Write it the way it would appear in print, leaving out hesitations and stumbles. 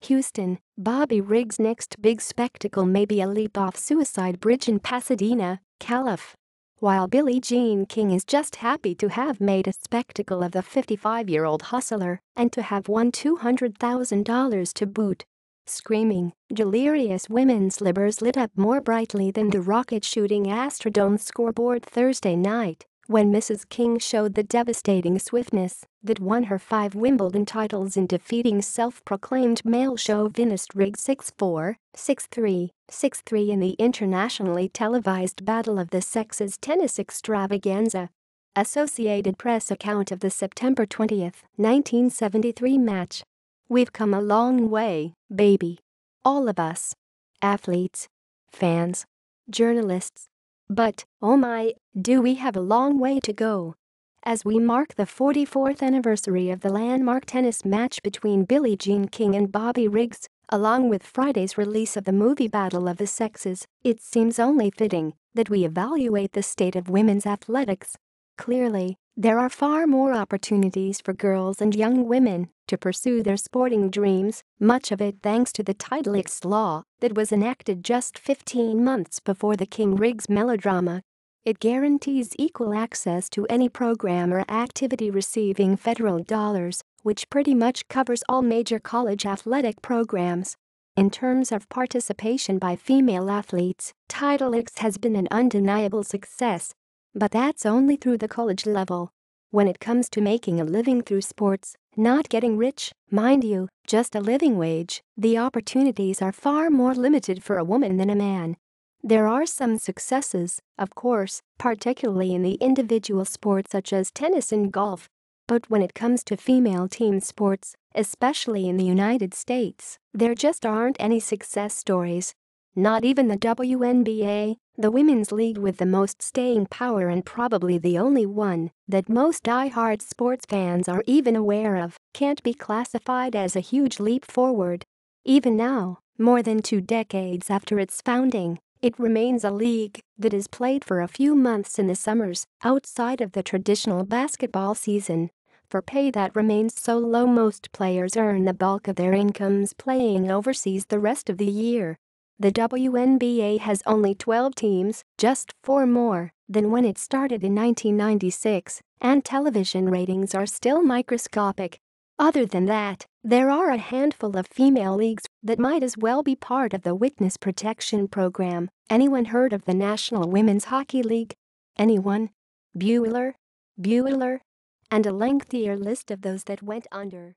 Houston, Bobby Riggs' next big spectacle may be a leap off Suicide Bridge in Pasadena, Calif. While Billie Jean King is just happy to have made a spectacle of the 55-year-old hustler and to have won $200,000 to boot. Screaming, delirious women's livers lit up more brightly than the rocket-shooting Astrodome scoreboard Thursday night when Mrs. King showed the devastating swiftness that won her 5 Wimbledon titles in defeating self-proclaimed male chauvinist Riggs 6-4, 6-3, 6-3 in the internationally televised Battle of the Sexes tennis extravaganza. Associated Press account of the September 20, 1973 match. "We've come a long way, baby. All of us. Athletes. Fans. Journalists. But, oh my, do we have a long way to go." As we mark the 44th anniversary of the landmark tennis match between Billie Jean King and Bobby Riggs, along with Friday's release of the movie Battle of the Sexes, it seems only fitting that we evaluate the state of women's athletics. Clearly, there are far more opportunities for girls and young women to pursue their sporting dreams, much of it thanks to the Title X law that was enacted just 15 months before the King-Riggs melodrama. It guarantees equal access to any program or activity receiving federal dollars, which pretty much covers all major college athletic programs. In terms of participation by female athletes, Title X has been an undeniable success. But that's only through the college level. When it comes to making a living through sports, not getting rich, mind you, just a living wage, the opportunities are far more limited for a woman than a man. There are some successes, of course, particularly in the individual sports such as tennis and golf. But when it comes to female team sports, especially in the United States, there just aren't any success stories. Not even the WNBA, the women's league with the most staying power and probably the only one that most die-hard sports fans are even aware of, can't be classified as a huge leap forward. Even now, more than 2 decades after its founding, it remains a league that is played for a few months in the summers outside of the traditional basketball season. For pay that remains so low, most players earn the bulk of their incomes playing overseas the rest of the year. The WNBA has only 12 teams, just 4 more than when it started in 1996, and television ratings are still microscopic. Other than that, there are a handful of female leagues that might as well be part of the witness protection program. Anyone heard of the National Women's Hockey League? Anyone? Bueller? And a lengthier list of those that went under.